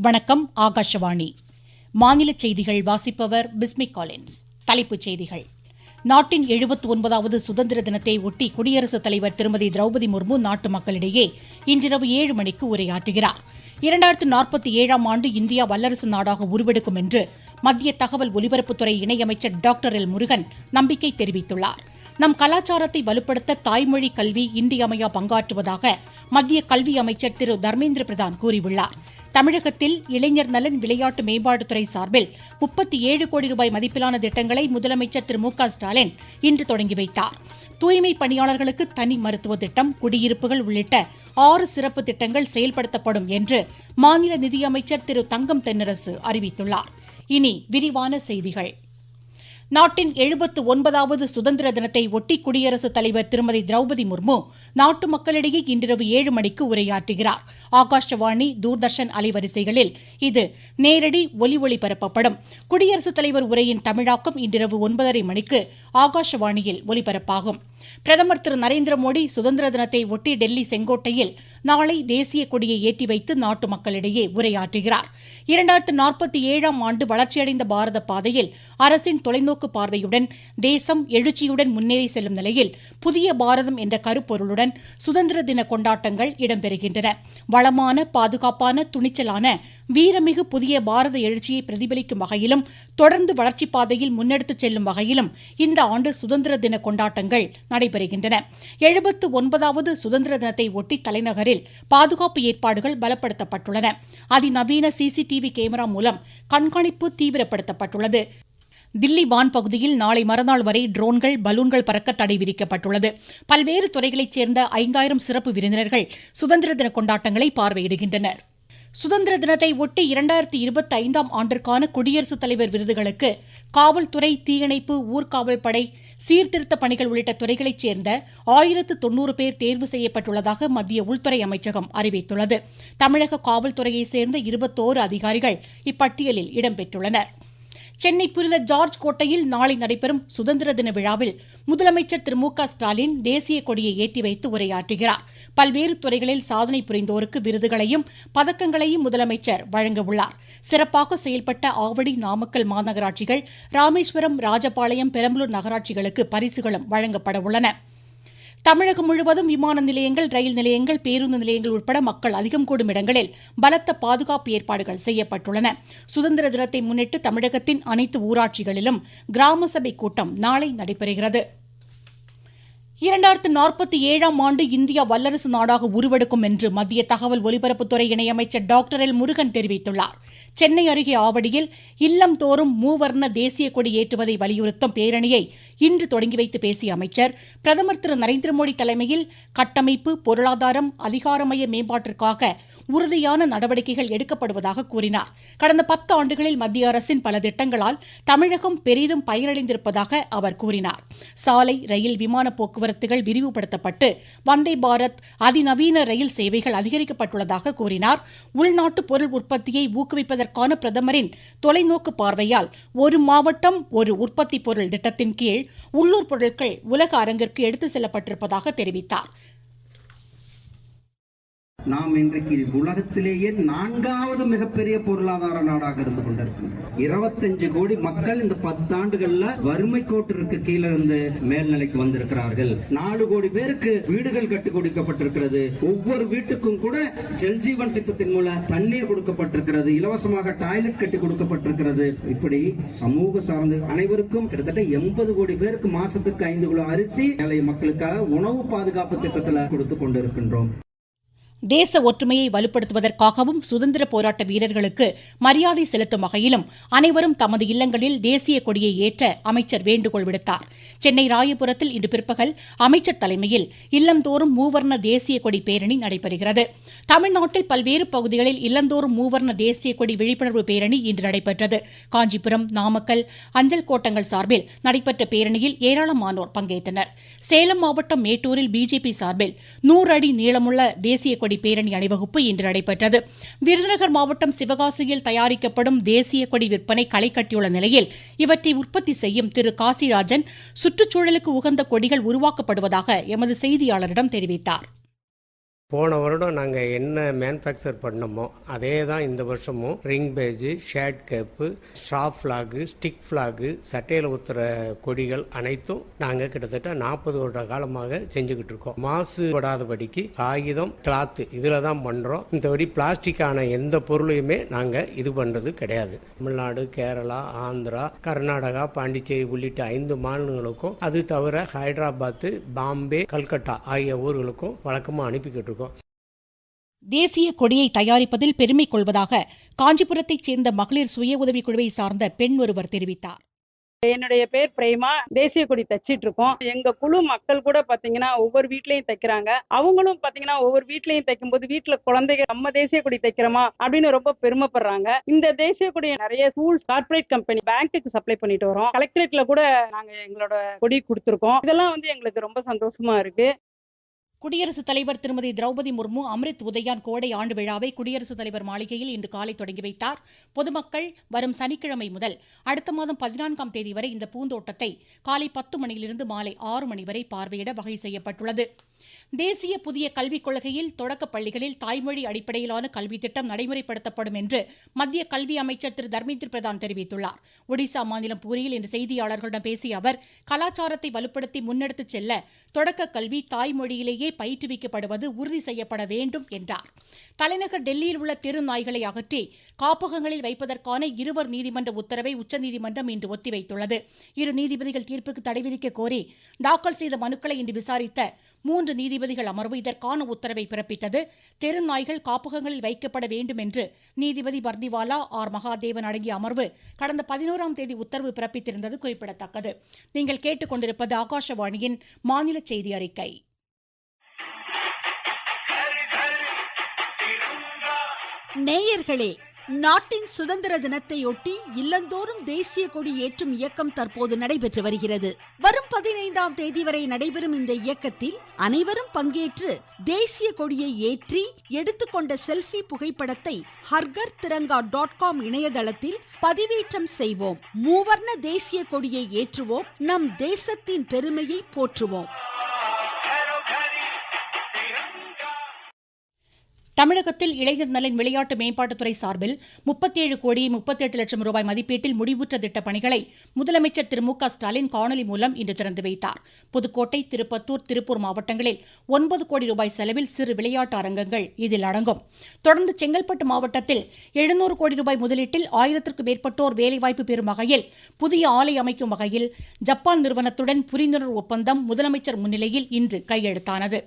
வணக்கம். ஆகாஷவாணி மாநில செய்திகள் வாசிப்பவர் பிஸ்மி காலின்ஸ். தலைப்புச் செய்திகள். நாட்டின் 79வது சுதந்திர தினத்தை ஒட்டி குடியரசுத் தலைவர் திருமதி திரௌபதி முர்மு நாட்டு மக்களிடையே இன்றிரவு 7 மணிக்கு உரையாற்றுகிறார். 2047ஆம் ஆண்டு இந்தியா வல்லரசு நாடாக உருவெடுக்கும் என்று மத்திய தகவல் ஒலிபரப்புத்துறை இணையமைச்சர் டாக்டர் எல். முருகன் நம்பிக்கை தெரிவித்துள்ளார். நம் கலாச்சாரத்தை வலுப்படுத்த தாய்மொழி கல்வி இன்றியமையா பங்காற்றுவதாக மத்திய கல்வி அமைச்சர் திரு தர்மேந்திர பிரதான் கூறியுள்ளார். தமிழகத்தில் இளைஞர் நலன் விளையாட்டு மேம்பாட்டுத்துறை சார்பில் 37 கோடி ரூபாய் மதிப்பிலான திட்டங்களை முதலமைச்சர் திரு மு.க. ஸ்டாலின் இன்று தொடங்கி வைத்தார். தூய்மை பணியாளர்களுக்கு தனி மருத்துவ திட்டம், குடியிருப்புகள் உள்ளிட்ட 6 சிறப்பு திட்டங்கள் செயல்படுத்தப்படும் என்று மாநில நிதியமைச்சர் திரு தங்கம் தென்னரசு அறிவித்துள்ளார். இனி விரிவான செய்திகள். நாட்டின் 79வது சுதந்திர தினத்தை ஒட்டி குடியரசுத் தலைவர் திருமதி திரௌபதி முர்மு நாட்டு மக்களிடையே இன்றிரவு 7 மணிக்கு உரையாற்றுகிறார். ஆகாஷவாணி, தூர்தர்ஷன் அலைவரிசைகளில் இது நேரடி ஒலிபரப்பப்படும். குடியரசுத் தலைவர் உரையின் தமிழாக்கம் இன்றிரவு 9:30 மணிக்கு ஆகாஷவாணியில் ஒலிபரப்பாகும். பிரதமர் திரு நரேந்திர மோடி சுதந்திர தினத்தை ஒட்டி டெல்லி செங்கோட்டையில் நாளை தேசிய கொடியை ஏற்றி வைத்து நாட்டு மக்களிடையே உரையாற்றுகிறார். 2047ஆம் ஆண்டு வளர்ச்சியடைந்த பாரத பாதையில் அரசின் தொலைநோக்கு பார்வையுடன் தேசம் எழுச்சியுடன் முன்னேறி செல்லும் நிலையில் புதிய பாரதம் என்ற கருப்பொருளுடன் சுதந்திர தின கொண்டாட்டங்கள் இடம்பெறுகின்றன. வளமான, பாதுகாப்பான, துணிச்சலான, வீரமிகு புதிய பாரத எழுச்சியை பிரதிபலிக்கும் வகையிலும் தொடர்ந்து வளர்ச்சி பாதையில் முன்னெடுத்துச் செல்லும் வகையிலும் இந்த ஆண்டு சுதந்திர தின கொண்டாட்டங்கள் நடைபெறுகின்றன. 79வது சுதந்திர தினத்தை ஒட்டி தலைநகரில் பாதுகாப்பு ஏற்பாடுகள் பலப்படுத்தப்பட்டுள்ளன. அதிநவீன சிசிடிவி கேமரா மூலம் கண்காணிப்பு தீவிரப்படுத்தப்பட்டுள்ளது. தில்லி வான் பகுதியில் நாளை மறுநாள் வரை ட்ரோன்கள், பலூன்கள் பறக்க தடை விதிக்கப்பட்டுள்ளது. பல்வேறு துறைகளைச் சேர்ந்த 5000 சிறப்பு விருந்தினர்கள் சுதந்திர தின கொண்டாட்டங்களை பார்வையிடுகின்றனர். சுதந்திர தினத்தை ஒட்டி 2025ஆம் ஆண்டிற்கான குடியரசுத் தலைவர் விருதுகளுக்கு காவல்துறை, தீயணைப்பு, ஊர்காவல் படை, சீர்திருத்த பணிகள் உள்ளிட்ட துறைகளைச் சேர்ந்த 1090 பேர் தேர்வு செய்யப்பட்டுள்ளதாக மத்திய உள்துறை அமைச்சகம் அறிவித்துள்ளது. தமிழக காவல்துறையைச் சேர்ந்த 21 அதிகாரிகள் இப்பட்டியலில் இடம்பெற்றுள்ளனர். சென்னை புனித ஜார்ஜ் கோட்டையில் நாளை நடைபெறும் சுதந்திர தின விழாவில் முதலமைச்சர் திரு மு.க. ஸ்டாலின் தேசிய கொடியை ஏற்றி வைத்து உரையாற்றுகிறார். பல்வேறு துறைகளில் சாதனை புரிந்தோருக்கு விருதுகளையும் பதக்கங்களையும் முதலமைச்சர் வழங்க உள்ளார். சிறப்பாக செயல்பட்ட ஆவடி, நாமக்கல் மாநகராட்சிகள், ராமேஸ்வரம், ராஜபாளையம், பெரம்பலூர் நகராட்சிகளுக்கு பரிசுகளும் வழங்கப்பட உள்ளன. தமிழகம் முழுவதும் விமான நிலையங்கள், ரயில் நிலையங்கள், பேருந்து நிலையங்கள் உட்பட மக்கள் அதிகம் கூடும் இடங்களில் பலத்த பாதுகாப்பு ஏற்பாடுகள் செய்யப்பட்டுள்ளன. சுதந்திர தினத்தை முன்னிட்டு தமிழகத்தின் அனைத்து ஊராட்சிகளிலும் கிராம சபை கூட்டம் நாளை நடைபெறுகிறது. 2047ஆம் ஆண்டு இந்தியா வல்லரசு நாடாக உருவெடுக்கும் என்று மத்திய தகவல் ஒலிபரப்புத்துறை இணையமைச்சர் டாக்டர் எல். முருகன் தெரிவித்துள்ளார். சென்னை அருகே ஆவடியில் இல்லம் தோறும் மூவர்ண தேசிய கொடி ஏற்றுவதை வலியுறுத்தும் பேரணியை இன்று தொடங்கி வைத்து பேசிய அமைச்சர், பிரதமர் திரு நரேந்திர மோடி தலைமையில் கட்டமைப்பு, பொருளாதாரம், அதிகாரமய மேம்பாட்டிற்காக உறுதியான நடவடிக்கைகள் எடுக்கப்படுவதாக கூறினார். கடந்த 10 ஆண்டுகளில் மத்திய அரசின் பல திட்டங்களால் தமிழகம் பெரிதும் பயனடைந்திருப்பதாக அவர் கூறினார். சாலை, ரயில், விமான போக்குவரத்துகள் விரிவுபடுத்தப்பட்டு வந்தே பாரத், அதிநவீன ரயில் சேவைகள் அதிகரிக்கப்பட்டுள்ளதாக கூறினார். உள்நாட்டு பொருள் உற்பத்தியை ஊக்குவிப்பதற்கான பிரதமரின் தொலைநோக்கு பார்வையால் ஒரு மாவட்டம் ஒரு உற்பத்தி பொருள் திட்டத்தின் கீழ் உள்ளூர் பொருட்கள் உலக அரங்கிற்கு எடுத்து செல்லப்பட்டிருப்பதாக தெரிவித்தார். நாம் இன்றைக்கு உலகத்திலேயே 4வது மிகப்பெரிய பொருளாதார நாடாக இருந்து கொண்டிருக்கிறோம். 25 கோடி மக்கள் இந்த 10 ஆண்டுகள்ல வறுமை கோட்டிற்கு கீழே இருந்து மேல்நிலைக்கு வந்திருக்கிறார்கள். 4 கோடி பேருக்கு வீடுகள் கட்டி கொடுக்கப்பட்டிருக்கிறது. ஒவ்வொரு வீட்டுக்கும் கூட ஜல்ஜீவன் திட்டத்தின் மூலம் தண்ணீர் கொடுக்கப்பட்டிருக்கிறது. இலவசமாக டாய்லெட் கட்டி கொடுக்கப்பட்டிருக்கிறது. இப்படி சமூக சார்ந்த அனைவருக்கும் கிட்டத்தட்ட 80 கோடி பேருக்கு மாசத்துக்கு 5 கிலோ அரிசி ஏழை மக்களுக்காக உணவு பாதுகாப்பு திட்டத்தில் கொடுத்து கொண்டிருக்கின்றோம். தேச ஒற்றுமையை வலுப்படுத்துவதற்காகவும் சுதந்திர போராட்ட வீரர்களுக்கு மரியாதை செலுத்தும் வகையிலும் அனைவரும் தமது இல்லங்களில் தேசிய கொடியை ஏற்ற அமைச்சர் வேண்டுகோள் விடுத்தார். சென்னை ராயபுரத்தில் இன்று பிற்பகல் அமைச்சர் தலைமையில் இல்லந்தோறும் மூவர்ண தேசிய கொடி பேரணி நடைபெறுகிறது. தமிழ்நாட்டில் பல்வேறு பகுதிகளில் இல்லந்தோறும் மூவர்ண தேசிய கொடி விழிப்புணர்வு பேரணி இன்று நடைபெற்றது. காஞ்சிபுரம், நாமக்கல் அஞ்சல் கோட்டங்கள் சார்பில் நடைபெற்ற பேரணியில் ஏராளமானோர் பங்கேற்றனர். சேலம் மாவட்டம் மேட்டூரில் பிஜேபி சார்பில் 100 அடி நீளமுள்ள தேசிய கொடி பேரணி அணிவகுப்பு இன்று நடைபெற்றது. விருதுநகர் மாவட்டம் சிவகாசியில் தயாரிக்கப்படும் தேசிய கொடி விற்பனை களை கட்டியுள்ள நிலையில் இவற்றை உற்பத்தி செய்யும் திரு காசிராஜன் சுற்றுச்சூழலுக்கு உகந்த கொடிகள் உருவாக்கப்படுவதாக எமது செய்தியாளரிடம் தெரிவித்தார். போன வருடம் நாங்கள் என்ன மேனுஃபேக்சர் பண்ணோமோ அதே தான் இந்த வருஷமும் ring badge, shade cap, strap flag, stick flag, சட்டையில் ஊற்றுற கொடிகள் அனைத்தும் நாங்கள் கிட்டத்தட்ட 40 வருட காலமாக செஞ்சுக்கிட்டு இருக்கோம். மாசுபடாதபடிக்கு காகிதம், கிளாத்து இதில் தான் பண்ணுறோம். மற்றபடி பிளாஸ்டிக்கான எந்த பொருளையுமே நாங்கள் இது பண்ணுறது கிடையாது. தமிழ்நாடு, கேரளா, ஆந்திரா, கர்நாடகா, பாண்டிச்சேரி உள்ளிட்ட 5 மாநிலங்களுக்கும், அது தவிர ஹைதராபாத், பாம்பே, கல்கட்டா ஆகிய ஊர்களுக்கும் வழக்கமாக அனுப்பிக்கிட்டு இருக்கோம். தேசிய கொடியை தயாரிப்பதில் பெருமை கொள்வதாக காஞ்சிபுரத்தைச் சேர்ந்த மகளிர் சுய உதவிக் குழுவை சார்ந்த பெண் ஒருவர் தெரிவித்தார். என்னுடைய பேர் பிரேமா. தேசிய கொடி தச்சிட்டு இருக்கோம். எங்க குழு மக்கள் கூட பாத்தீங்கன்னா ஒவ்வொரு வீட்லயும் தைக்கிறாங்க. அவங்களும் பாத்தீங்கன்னா ஒவ்வொரு வீட்லயும் தைக்கும் போது வீட்டுல குழந்தைகள் நம்ம தேசிய கொடி தைக்கிறோமா அப்படின்னு ரொம்ப பெருமைப்படுறாங்க. இந்த தேசிய கொடியை நிறைய ஸ்கூல்ஸ், கார்பரேட் கம்பெனி, பேங்க்குக்கு சப்ளை பண்ணிட்டு வரோம். கலெக்டரேட்ல கூட நாங்க எங்களோட கொடி கொடுத்துருக்கோம். இதெல்லாம் எங்களுக்கு ரொம்ப சந்தோஷமா இருக்கு. குடியரசுத் தலைவர் திருமதி திரௌபதி முர்மு அம்ரித் உதயான் கோடை ஆண்டு விழாவை குடியரசுத் தலைவர் மாளிகையில் இன்று காலை தொடங்கி வைத்தார். பொதுமக்கள் வரும் சனிக்கிழமை முதல் அடுத்த மாதம் 14ஆம் தேதி வரை இந்த பூந்தோட்டத்தை காலை 10 மணியிலிருந்து மாலை 6 மணி வரை பார்வையிட வகை செய்யப்பட்டுள்ளது. தேசிய புதிய கல்விக் கொள்கையில் தொடக்கப் பள்ளிகளில் தாய்மொழி அடிப்படையிலான கல்வி திட்டம் நடைமுறைப்படுத்தப்படும் என்று மத்திய கல்வி அமைச்சர் திரு தர்மேந்திர பிரதான் தெரிவித்துள்ளார். ஒடிசா மாநிலம் பூரியில் இன்று செய்தியாளர்களிடம் பேசிய அவர், கலாச்சாரத்தை வலுப்படுத்தி முன்னெடுத்துச் செல்ல தொடக்க கல்வி தாய்மொழியிலேயே பயிற்றுவிக்கப்படுவது உறுதி செய்யப்பட வேண்டும் என்றார். தலைநகர் டெல்லியில் உள்ள தெரு நாய்களை அகற்றி காப்பகங்களில் வைப்பதற்கான 2 நீதிமன்ற உத்தரவை உச்சநீதிமன்றம் இன்று ஒத்திவைத்துள்ளது. 2 நீதிபதிகள் தீர்ப்புக்கு தடை விதிக்க கோரி தாக்கல் செய்த மனுக்களை இன்று விசாரித்த 3 நீதிபதிகள் அமர்வு இதற்கான உத்தரவை பிறப்பித்தது. தெரு நாய்கள் காப்பகங்களில் வைக்கப்பட வேண்டும் என்று நீதிபதி பர்திவாலா, ஆர் மகாதேவன் அடங்கிய அமர்வு கடந்த 11ஆம் தேதி உத்தரவு பிறப்பித்திருந்தது குறிப்பிடத்தக்கது. நீங்கள் கேட்டுக்கொண்டிருப்பது ஆகாஷவாணியின் மாநில செய்தி அறிக்கை. நேயர்களே, நாட்டின் சுதந்திர தினத்தையொட்டி இல்லந்தோறும் தேசிய கொடி ஏற்றும் இயக்கம் தற்போது நடைபெற்று வருகிறது. வரும் 15ஆம் தேதி வரை நடைபெறும் இந்த இயக்கத்தில் அனைவரும் பங்கேற்று தேசிய கொடியை ஏற்றி எடுத்துக்கொண்ட செல்ஃபி புகைப்படத்தை hargartiranga.com இணையதளத்தில் பதிவேற்றம் செய்வோம். மூவர்ண தேசிய கொடியை ஏற்றுவோம். நம் தேசத்தின் பெருமையை போற்றுவோம். தமிழகத்தில் இளைஞர் நலன் விளையாட்டு மேம்பாட்டுத்துறை சார்பில் 37 கோடி 38 லட்சம் ரூபாய் மதிப்பீட்டில் முடிவுற்ற திட்டப் பணிகளை முதலமைச்சர் திரு மு க ஸ்டாலின் காணொலி மூலம் இன்று திறந்து வைத்தார். புதுக்கோட்டை, திருப்பத்தூர், திருப்பூர் மாவட்டங்களில் 9 கோடி ரூபாய் செலவில் சிறு விளையாட்டு அரங்கங்கள் இதில் அடங்கும். தொடர்ந்து செங்கல்பட்டு மாவட்டத்தில் 700 கோடி ரூபாய் முதலீட்டில் 1000க்கும் மேற்பட்டோர் வேலைவாய்ப்பு பெறும் வகையில் புதிய ஆலை அமைக்கும் வகையில் ஜப்பான் நிறுவனத்துடன் புரிந்துணர்வு ஒப்பந்தம் முதலமைச்சர் முன்னிலையில் இன்று கையெழுத்தானது.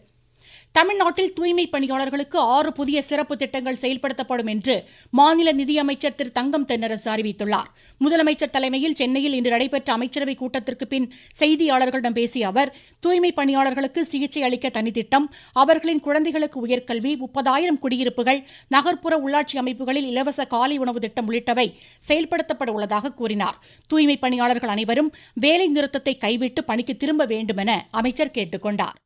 தமிழ்நாட்டில் தூய்மை பணியாளர்களுக்கு 6 புதிய சிறப்பு திட்டங்கள் செயல்படுத்தப்படும் என்று மாநில நிதியமைச்சர் திரு தங்கம் தென்னரசு அறிவித்துள்ளார். முதலமைச்சர் தலைமையில் சென்னையில் இன்று நடைபெற்ற அமைச்சரவைக் கூட்டத்திற்கு பின் செய்தியாளர்களிடம் பேசிய அவர், தூய்மை பணியாளர்களுக்கு சிகிச்சை அளிக்க தனித்திட்டம், அவர்களின் குழந்தைகளுக்கு உயர்கல்வி, 30,000 குடியிருப்புகள், நகர்ப்புற உள்ளாட்சி அமைப்புகளில் இலவச காலை உணவு திட்டம் உள்ளிட்டவை செயல்படுத்தப்பட உள்ளதாக கூறினார். தூய்மை பணியாளர்கள் அனைவரும் வேலை நிறுத்தத்தை கைவிட்டு பணிக்கு திரும்ப வேண்டும் என அமைச்சர் கேட்டுக் கொண்டார்.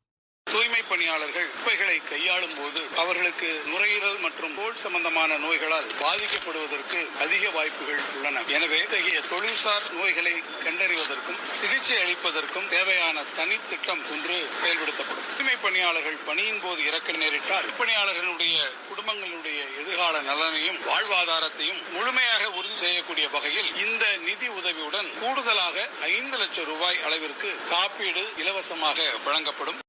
தூய்மை பணியாளர்கள் குப்பைகளை கையாளும் போது அவர்களுக்கு நுரையீரல் மற்றும் தோல் சம்பந்தமான நோய்களால் பாதிக்கப்படுவதற்கு அதிக வாய்ப்புகள் உள்ளன. எனவே இத்தகைய தொழில்சார் நோய்களை கண்டறிவதற்கும் சிகிச்சை அளிப்பதற்கும் தேவையான தனித்திட்டம் ஒன்று செயல்படுத்தப்படும். தூய்மை பணியாளர்கள் பணியின் போது இறக்க நேரிட்டால் பணியாளர்களுடைய குடும்பங்களுடைய எதிர்கால நலனையும் வாழ்வாதாரத்தையும் முழுமையாக உறுதி செய்யக்கூடிய வகையில் இந்த நிதி உதவியுடன் கூடுதலாக 5 லட்சம் ரூபாய் அளவிற்கு காப்பீடு இலவசமாக வழங்கப்படும்.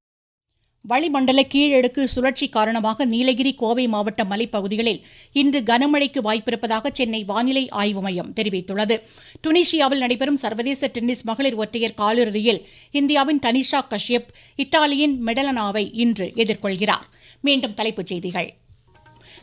வளிமண்டல கீழடுக்கு சுழற்சி காரணமாக நீலகிரி, கோவை மாவட்ட மலைப்பகுதிகளில் இன்று கனமழைக்கு வாய்ப்பிருப்பதாக சென்னை வானிலை ஆய்வு மையம் தெரிவித்துள்ளது. டுனிஷியாவில் நடைபெறும் சர்வதேச டென்னிஸ் மகளிர் ஒற்றையர் காலிறுதியில் இந்தியாவின் தனிஷா கஷ்யப் இத்தாலியின் மெடலனாவை இன்று எதிர்கொள்கிறார். மீண்டும் தலைப்புச் செய்திகள்.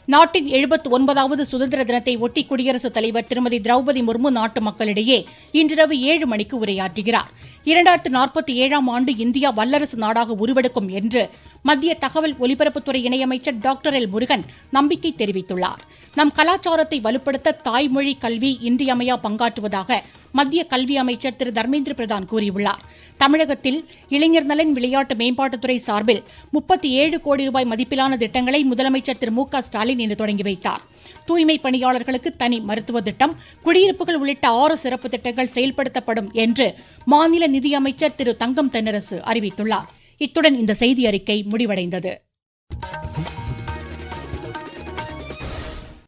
நாட்டின் 79வது சுதந்திர தினத்தை ஒட்டி குடியரசுத் தலைவர் திருமதி திரௌபதி முர்மு நாட்டு மக்களிடையே இன்றிரவு 7 மணிக்கு உரையாற்றுகிறார். 2047ஆம் ஆண்டு இந்தியா வல்லரசு நாடாக உருவெடுக்கும் என்று மத்திய தகவல் ஒலிபரப்புத்துறை இணையமைச்சர் டாக்டர் எல் முருகன் நம்பிக்கை தெரிவித்துள்ளார். நம் கலாச்சாரத்தை வலுப்படுத்த தாய்மொழி கல்வி இன்றியமையா பங்காற்றுவதாக மத்திய கல்வி அமைச்சர் திரு தர்மேந்திர பிரதான் கூறியுள்ளார். தமிழகத்தில் இளைஞர் நலன் விளையாட்டு மேம்பாட்டுத்துறை சார்பில் 37 கோடி ரூபாய் மதிப்பிலான திட்டங்களை முதலமைச்சர் திரு மு க ஸ்டாலின் இன்று தொடங்கி வைத்தார். தூய்மை பணியாளர்களுக்கு தனி மருத்துவ திட்டம், குடியிருப்புகள் உள்ளிட்ட 6 சிறப்பு திட்டங்கள் செயல்படுத்தப்படும் என்று மாநில நிதியமைச்சர் திரு தங்கம் தென்னரசு அறிவித்துள்ளார். இத்துடன் இந்த செய்தி அறிக்கை முடிவடைந்தது.